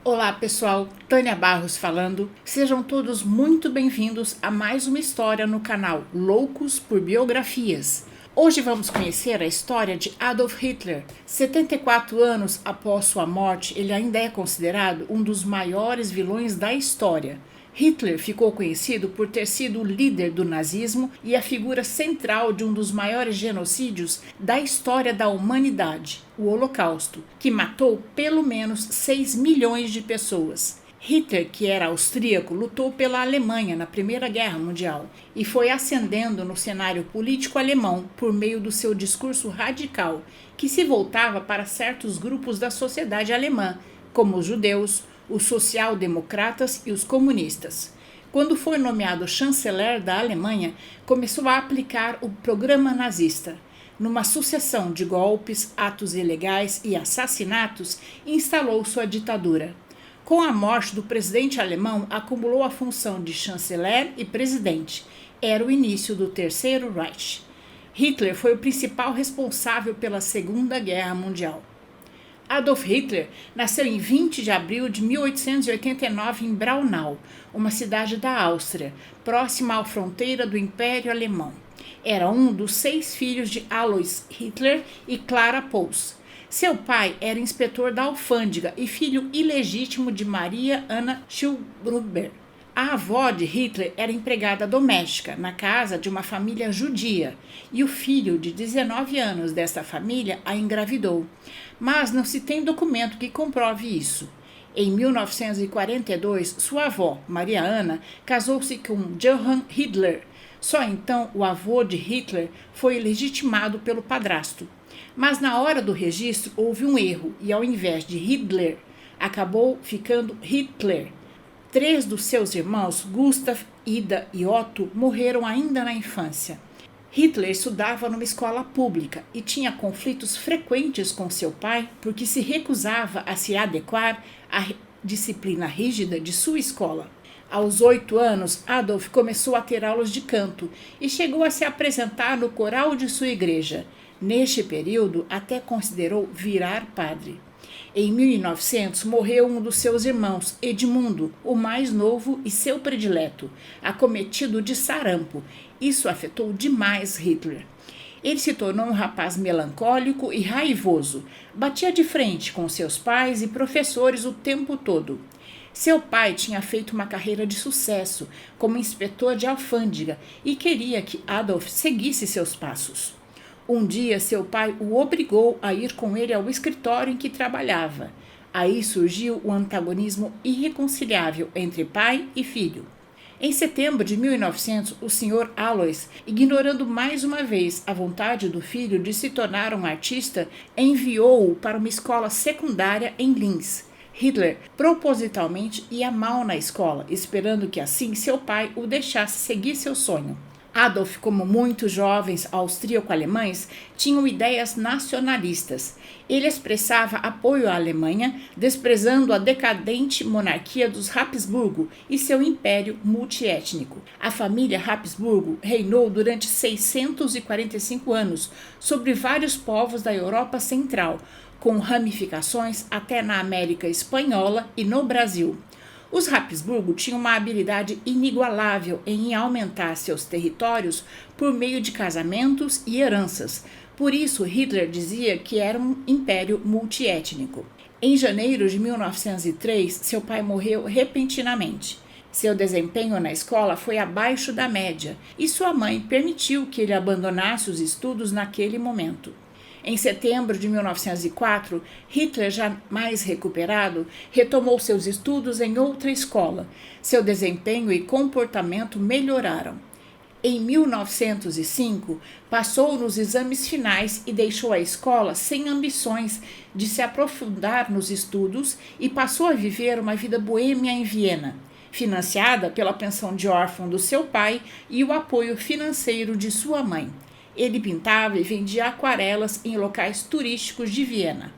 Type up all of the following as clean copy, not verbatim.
Olá pessoal, Tânia Barros falando. Sejam todos muito bem-vindos a mais uma história no canal Loucos por Biografias. Hoje vamos conhecer a história de Adolf Hitler. 74 anos após sua morte, ele ainda é considerado um dos maiores vilões da história. Hitler ficou conhecido por ter sido o líder do nazismo e a figura central de um dos maiores genocídios da história da humanidade, o Holocausto, que matou pelo menos 6 milhões de pessoas. Hitler, que era austríaco, lutou pela Alemanha na Primeira Guerra Mundial e foi ascendendo no cenário político alemão por meio do seu discurso radical, que se voltava para certos grupos da sociedade alemã, como os judeus, os social-democratas e os comunistas. Quando foi nomeado chanceler da Alemanha, começou a aplicar o programa nazista. Numa sucessão de golpes, atos ilegais e assassinatos, instalou sua ditadura. Com a morte do presidente alemão, acumulou a função de chanceler e presidente. Era o início do Terceiro Reich. Hitler foi o principal responsável pela Segunda Guerra Mundial. Adolf Hitler nasceu em 20 de abril de 1889 em Braunau, uma cidade da Áustria, próxima à fronteira do Império Alemão. Era um dos 6 filhos de Alois Hitler e Clara Pols. Seu pai era inspetor da alfândega e filho ilegítimo de Maria Anna Schulgruber. A avó de Hitler era empregada doméstica na casa de uma família judia e o filho de 19 anos desta família a engravidou, mas não se tem documento que comprove isso. Em 1942, sua avó, Maria Anna, casou-se com Johann Hitler. Só então o avô de Hitler foi legitimado pelo padrasto. Mas na hora do registro houve um erro e ao invés de Hitler, acabou ficando Hitler. 3 dos seus irmãos, Gustav, Ida e Otto, morreram ainda na infância. Hitler estudava numa escola pública e tinha conflitos frequentes com seu pai porque se recusava a se adequar à disciplina rígida de sua escola. Aos 8 anos, Adolf começou a ter aulas de canto e chegou a se apresentar no coral de sua igreja. Neste período, até considerou virar padre. Em 1900, morreu um dos seus irmãos, Edmundo, o mais novo e seu predileto, acometido de sarampo. Isso afetou demais Hitler. Ele se tornou um rapaz melancólico e raivoso. Batia de frente com seus pais e professores o tempo todo. Seu pai tinha feito uma carreira de sucesso como inspetor de alfândega e queria que Adolf seguisse seus passos. Um dia, seu pai o obrigou a ir com ele ao escritório em que trabalhava. Aí surgiu o antagonismo irreconciliável entre pai e filho. Em setembro de 1900, o Sr. Alois, ignorando mais uma vez a vontade do filho de se tornar um artista, enviou-o para uma escola secundária em Linz. Hitler propositalmente ia mal na escola, esperando que assim seu pai o deixasse seguir seu sonho. Adolf, como muitos jovens austríaco-alemães, tinham ideias nacionalistas. Ele expressava apoio à Alemanha, desprezando a decadente monarquia dos Habsburgo e seu império multiétnico. A família Habsburgo reinou durante 645 anos sobre vários povos da Europa Central, com ramificações até na América Espanhola e no Brasil. Os Habsburgo tinham uma habilidade inigualável em aumentar seus territórios por meio de casamentos e heranças. Por isso, Hitler dizia que era um império multiétnico. Em janeiro de 1903, seu pai morreu repentinamente. Seu desempenho na escola foi abaixo da média e sua mãe permitiu que ele abandonasse os estudos naquele momento. Em setembro de 1904, Hitler, já mais recuperado, retomou seus estudos em outra escola. Seu desempenho e comportamento melhoraram. Em 1905, passou nos exames finais e deixou a escola sem ambições de se aprofundar nos estudos e passou a viver uma vida boêmia em Viena, financiada pela pensão de órfão do seu pai e o apoio financeiro de sua mãe. Ele pintava e vendia aquarelas em locais turísticos de Viena.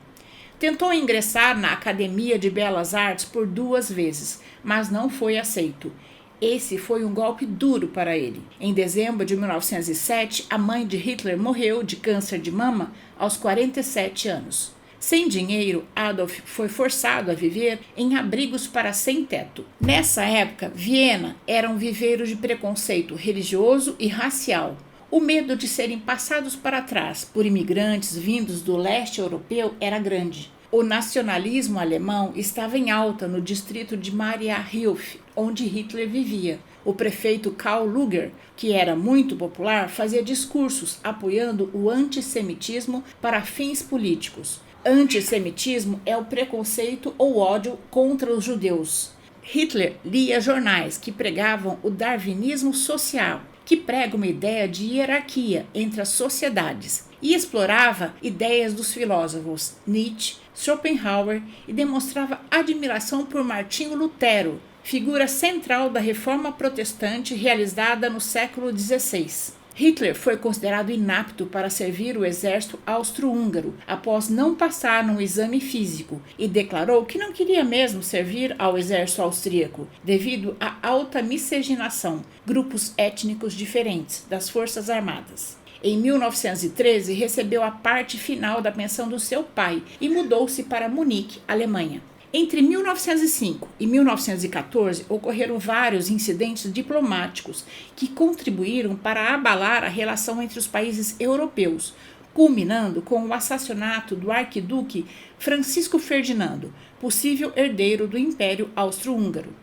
Tentou ingressar na Academia de Belas Artes por 2 vezes, mas não foi aceito. Esse foi um golpe duro para ele. Em dezembro de 1907, a mãe de Hitler morreu de câncer de mama aos 47 anos. Sem dinheiro, Adolf foi forçado a viver em abrigos para sem-teto. Nessa época, Viena era um viveiro de preconceito religioso e racial. O medo de serem passados para trás por imigrantes vindos do leste europeu era grande. O nacionalismo alemão estava em alta no distrito de Mariahilf, onde Hitler vivia. O prefeito Karl Lueger, que era muito popular, fazia discursos apoiando o antissemitismo para fins políticos. Antissemitismo é o preconceito ou ódio contra os judeus. Hitler lia jornais que pregavam o darwinismo social, que prega uma ideia de hierarquia entre as sociedades, e explorava ideias dos filósofos Nietzsche, Schopenhauer e demonstrava admiração por Martinho Lutero, figura central da reforma protestante realizada no século XVI. Hitler foi considerado inapto para servir o exército austro-húngaro após não passar num exame físico e declarou que não queria mesmo servir ao exército austríaco devido à alta miscigenação, grupos étnicos diferentes das Forças Armadas. Em 1913, recebeu a parte final da pensão do seu pai e mudou-se para Munique, Alemanha. Entre 1905 e 1914, ocorreram vários incidentes diplomáticos que contribuíram para abalar a relação entre os países europeus, culminando com o assassinato do arquiduque Francisco Ferdinando, possível herdeiro do Império Austro-Húngaro.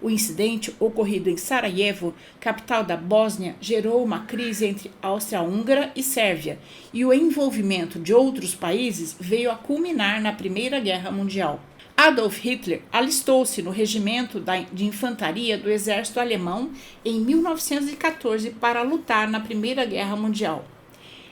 O incidente, ocorrido em Sarajevo, capital da Bósnia, gerou uma crise entre Áustria-Húngara e Sérvia, e o envolvimento de outros países veio a culminar na Primeira Guerra Mundial. Adolf Hitler alistou-se no regimento de infantaria do exército alemão em 1914 para lutar na Primeira Guerra Mundial.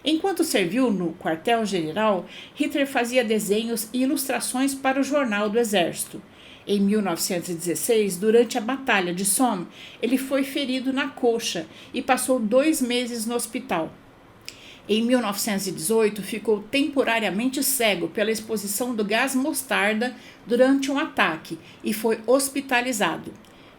Enquanto serviu no quartel-general, Hitler fazia desenhos e ilustrações para o jornal do exército. Em 1916, durante a Batalha de Somme, ele foi ferido na coxa e passou 2 meses no hospital. Em 1918, ficou temporariamente cego pela exposição do gás mostarda durante um ataque e foi hospitalizado.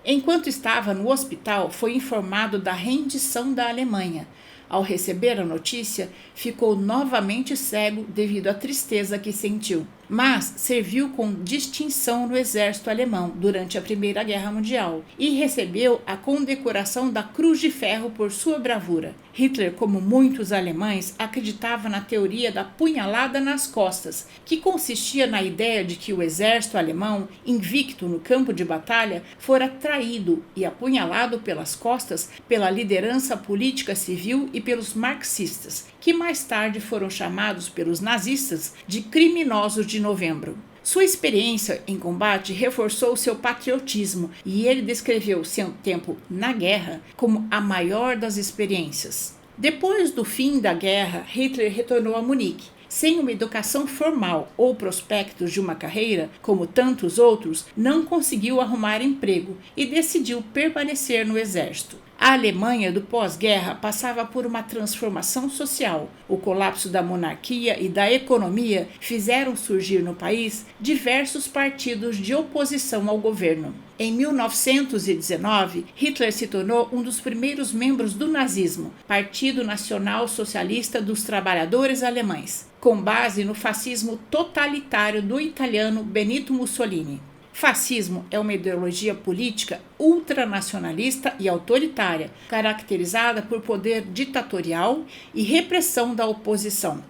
Enquanto estava no hospital, foi informado da rendição da Alemanha. Ao receber a notícia, ficou novamente cego devido à tristeza que sentiu, mas serviu com distinção no exército alemão durante a Primeira Guerra Mundial e recebeu a condecoração da Cruz de Ferro por sua bravura. Hitler, como muitos alemães, acreditava na teoria da punhalada nas costas, que consistia na ideia de que o exército alemão, invicto no campo de batalha, fora traído e apunhalado pelas costas pela liderança política civil e pelos marxistas, que mais tarde foram chamados pelos nazistas de criminosos de novembro. Sua experiência em combate reforçou seu patriotismo e ele descreveu seu tempo na guerra como a maior das experiências. Depois do fim da guerra, Hitler retornou a Munique. Sem uma educação formal ou prospectos de uma carreira, como tantos outros, não conseguiu arrumar emprego e decidiu permanecer no exército. A Alemanha do pós-guerra passava por uma transformação social. O colapso da monarquia e da economia fizeram surgir no país diversos partidos de oposição ao governo. Em 1919, Hitler se tornou um dos primeiros membros do nazismo, Partido Nacional Socialista dos Trabalhadores Alemães, com base no fascismo totalitário do italiano Benito Mussolini. Fascismo é uma ideologia política ultranacionalista e autoritária, caracterizada por poder ditatorial e repressão da oposição.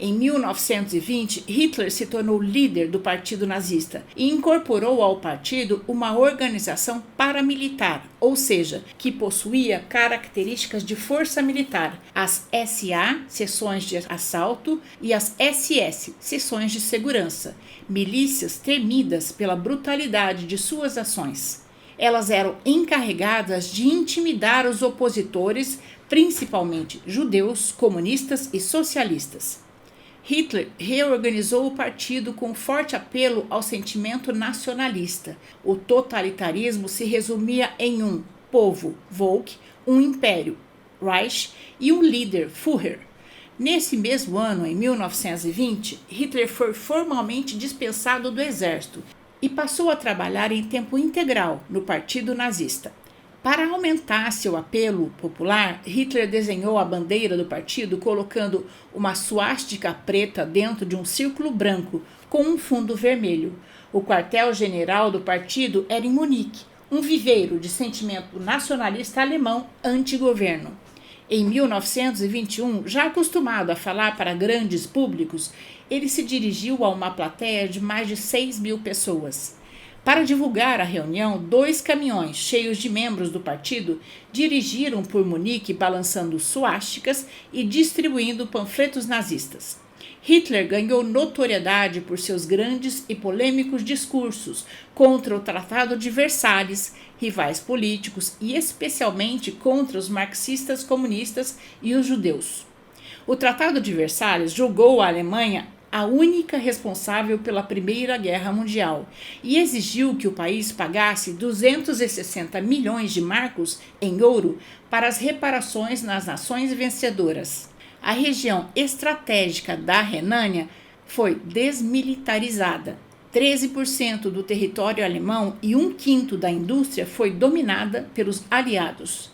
Em 1920, Hitler se tornou líder do Partido Nazista e incorporou ao partido uma organização paramilitar, ou seja, que possuía características de força militar, as SA, seções de assalto, e as SS, seções de segurança, milícias temidas pela brutalidade de suas ações. Elas eram encarregadas de intimidar os opositores, principalmente judeus, comunistas e socialistas. Hitler reorganizou o partido com forte apelo ao sentimento nacionalista. O totalitarismo se resumia em um povo, Volk, um império, Reich, e um líder, Führer. Nesse mesmo ano, em 1920, Hitler foi formalmente dispensado do exército e passou a trabalhar em tempo integral no Partido Nazista. Para aumentar seu apelo popular, Hitler desenhou a bandeira do partido colocando uma suástica preta dentro de um círculo branco com um fundo vermelho. O quartel-general do partido era em Munique, um viveiro de sentimento nacionalista alemão anti-governo. Em 1921, já acostumado a falar para grandes públicos, ele se dirigiu a uma plateia de mais de 6.000 pessoas. Para divulgar a reunião, 2 caminhões cheios de membros do partido dirigiram por Munique balançando suásticas e distribuindo panfletos nazistas. Hitler ganhou notoriedade por seus grandes e polêmicos discursos contra o Tratado de Versalhes, rivais políticos e especialmente contra os marxistas comunistas e os judeus. O Tratado de Versalhes julgou a Alemanha a única responsável pela Primeira Guerra Mundial e exigiu que o país pagasse 260 milhões de marcos em ouro para as reparações nas nações vencedoras. A região estratégica da Renânia foi desmilitarizada. 13% do território alemão e 1/5 da indústria foi dominada pelos aliados.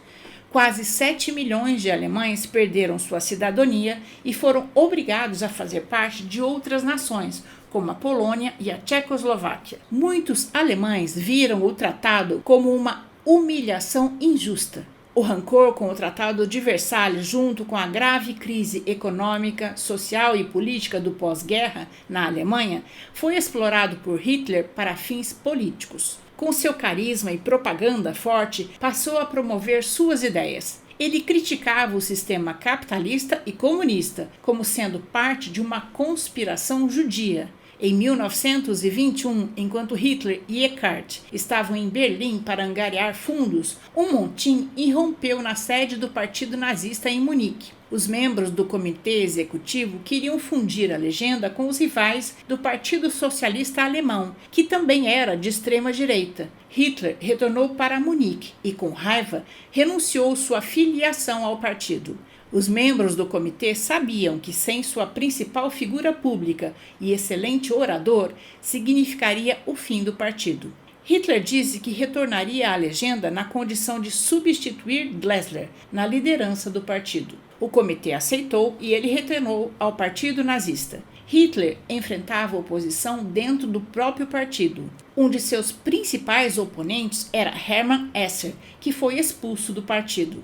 Quase 7 milhões de alemães perderam sua cidadania e foram obrigados a fazer parte de outras nações, como a Polônia e a Tchecoslováquia. Muitos alemães viram o tratado como uma humilhação injusta. O rancor com o Tratado de Versalhes, junto com a grave crise econômica, social e política do pós-guerra na Alemanha, foi explorado por Hitler para fins políticos. Com seu carisma e propaganda forte, passou a promover suas ideias. Ele criticava o sistema capitalista e comunista como sendo parte de uma conspiração judia. Em 1921, enquanto Hitler e Eckart estavam em Berlim para angariar fundos, um motim irrompeu na sede do Partido Nazista em Munique. Os membros do comitê executivo queriam fundir a legenda com os rivais do Partido Socialista Alemão, que também era de extrema-direita. Hitler retornou para Munique e, com raiva, renunciou sua filiação ao partido. Os membros do comitê sabiam que sem sua principal figura pública e excelente orador, significaria o fim do partido. Hitler disse que retornaria à legenda na condição de substituir Glessler na liderança do partido. O comitê aceitou e ele retornou ao partido nazista. Hitler enfrentava oposição dentro do próprio partido. Um de seus principais oponentes era Hermann Esser, que foi expulso do partido.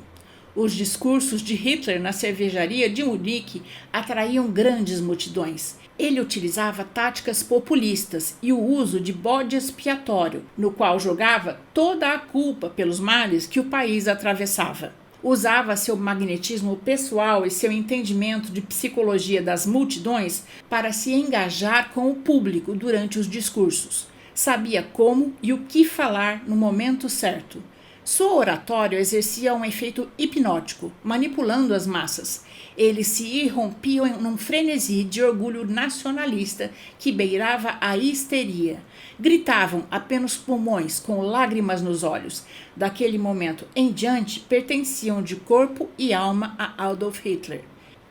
Os discursos de Hitler na cervejaria de Munique atraíam grandes multidões. Ele utilizava táticas populistas e o uso de bode expiatório, no qual jogava toda a culpa pelos males que o país atravessava. Usava seu magnetismo pessoal e seu entendimento de psicologia das multidões para se engajar com o público durante os discursos. Sabia como e o que falar no momento certo. Sua oratória exercia um efeito hipnótico, manipulando as massas. Eles se irrompiam num frenesi de orgulho nacionalista que beirava a histeria. Gritavam apenas pulmões, com lágrimas nos olhos. Daquele momento em diante, pertenciam de corpo e alma a Adolf Hitler.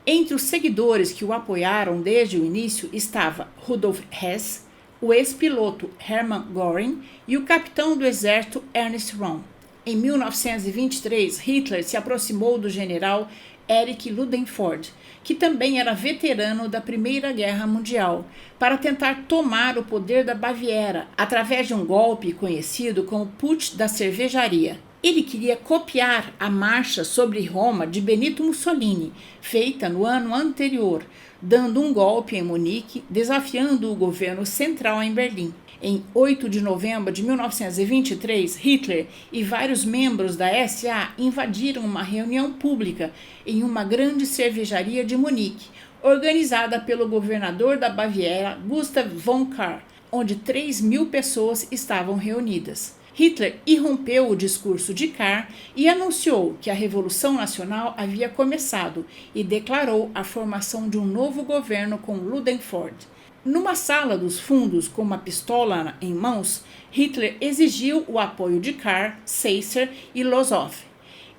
Entre os seguidores que o apoiaram desde o início estava Rudolf Hess, o ex-piloto Hermann Göring e o capitão do exército Ernst Röhm. Em 1923, Hitler se aproximou do general Erich Ludendorff, que também era veterano da Primeira Guerra Mundial, para tentar tomar o poder da Baviera através de um golpe conhecido como Putsch da Cervejaria. Ele queria copiar a marcha sobre Roma de Benito Mussolini, feita no ano anterior, dando um golpe em Munique, desafiando o governo central em Berlim. Em 8 de novembro de 1923, Hitler e vários membros da SA invadiram uma reunião pública em uma grande cervejaria de Munique, organizada pelo governador da Baviera, Gustav von Kahr, onde 3.000 pessoas estavam reunidas. Hitler irrompeu o discurso de Kahr e anunciou que a Revolução Nacional havia começado e declarou a formação de um novo governo com Ludendorff. Numa sala dos fundos com uma pistola em mãos, Hitler exigiu o apoio de Kahr, Seisser e Lossow.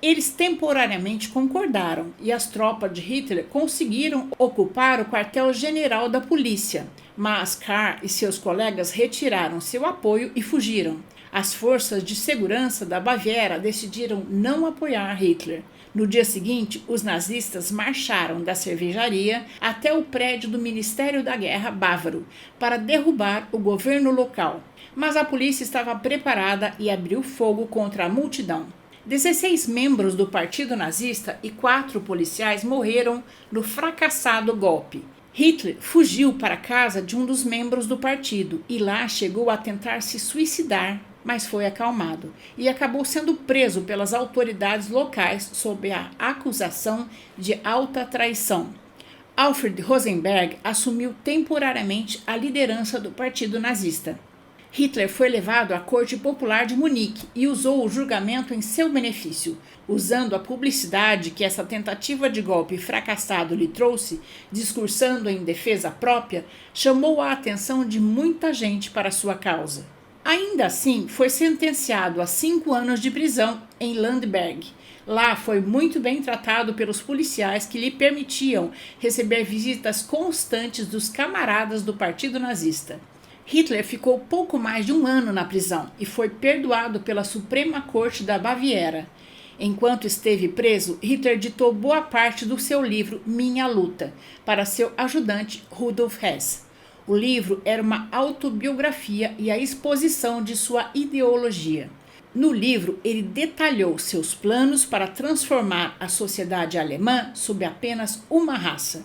Eles temporariamente concordaram e as tropas de Hitler conseguiram ocupar o quartel-general da polícia. mas Karl e seus colegas retiraram seu apoio e fugiram. As forças de segurança da Baviera decidiram não apoiar Hitler. No dia seguinte, os nazistas marcharam da cervejaria até o prédio do Ministério da Guerra bávaro para derrubar o governo local. Mas a polícia estava preparada e abriu fogo contra a multidão. 16 membros do partido nazista e 4 policiais morreram no fracassado golpe. Hitler fugiu para a casa de um dos membros do partido e lá chegou a tentar se suicidar, mas foi acalmado e acabou sendo preso pelas autoridades locais sob a acusação de alta traição. Alfred Rosenberg assumiu temporariamente a liderança do partido nazista. Hitler foi levado à Corte Popular de Munique e usou o julgamento em seu benefício. Usando a publicidade que essa tentativa de golpe fracassado lhe trouxe, discursando em defesa própria, chamou a atenção de muita gente para sua causa. Ainda assim, foi sentenciado a 5 anos de prisão em Landberg. Lá foi muito bem tratado pelos policiais que lhe permitiam receber visitas constantes dos camaradas do partido nazista. Hitler ficou pouco mais de 1 ano na prisão e foi perdoado pela Suprema Corte da Baviera. Enquanto esteve preso, Hitler ditou boa parte do seu livro Minha Luta para seu ajudante Rudolf Hess. O livro era uma autobiografia e a exposição de sua ideologia. No livro, ele detalhou seus planos para transformar a sociedade alemã sob apenas uma raça.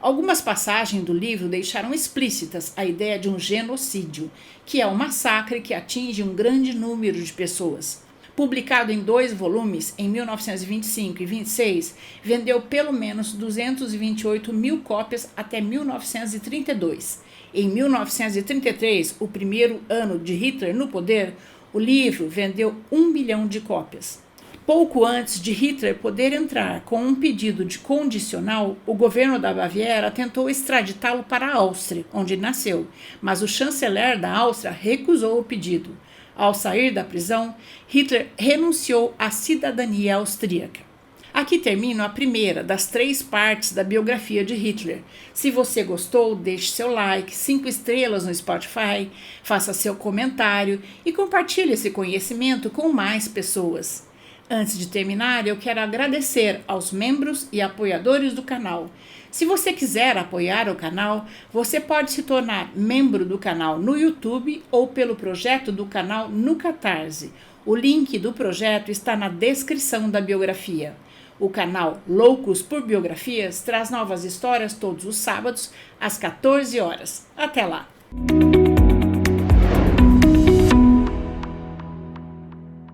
Algumas passagens do livro deixaram explícitas a ideia de um genocídio, que é um massacre que atinge um grande número de pessoas. Publicado em 2 volumes, em 1925 e 26, vendeu pelo menos 228 mil cópias até 1932. Em 1933, o primeiro ano de Hitler no poder, o livro vendeu 1 milhão de cópias. Pouco antes de Hitler poder entrar com um pedido de condicional, o governo da Baviera tentou extraditá-lo para a Áustria, onde nasceu, mas o chanceler da Áustria recusou o pedido. Ao sair da prisão, Hitler renunciou à cidadania austríaca. Aqui termino a primeira das 3 partes da biografia de Hitler. Se você gostou, deixe seu like, 5 estrelas no Spotify, faça seu comentário e compartilhe esse conhecimento com mais pessoas. Antes de terminar, eu quero agradecer aos membros e apoiadores do canal. Se você quiser apoiar o canal, você pode se tornar membro do canal no YouTube ou pelo projeto do canal no Catarse. O link do projeto está na descrição da biografia. O canal Loucos por Biografias traz novas histórias todos os sábados às 14 horas. Até lá!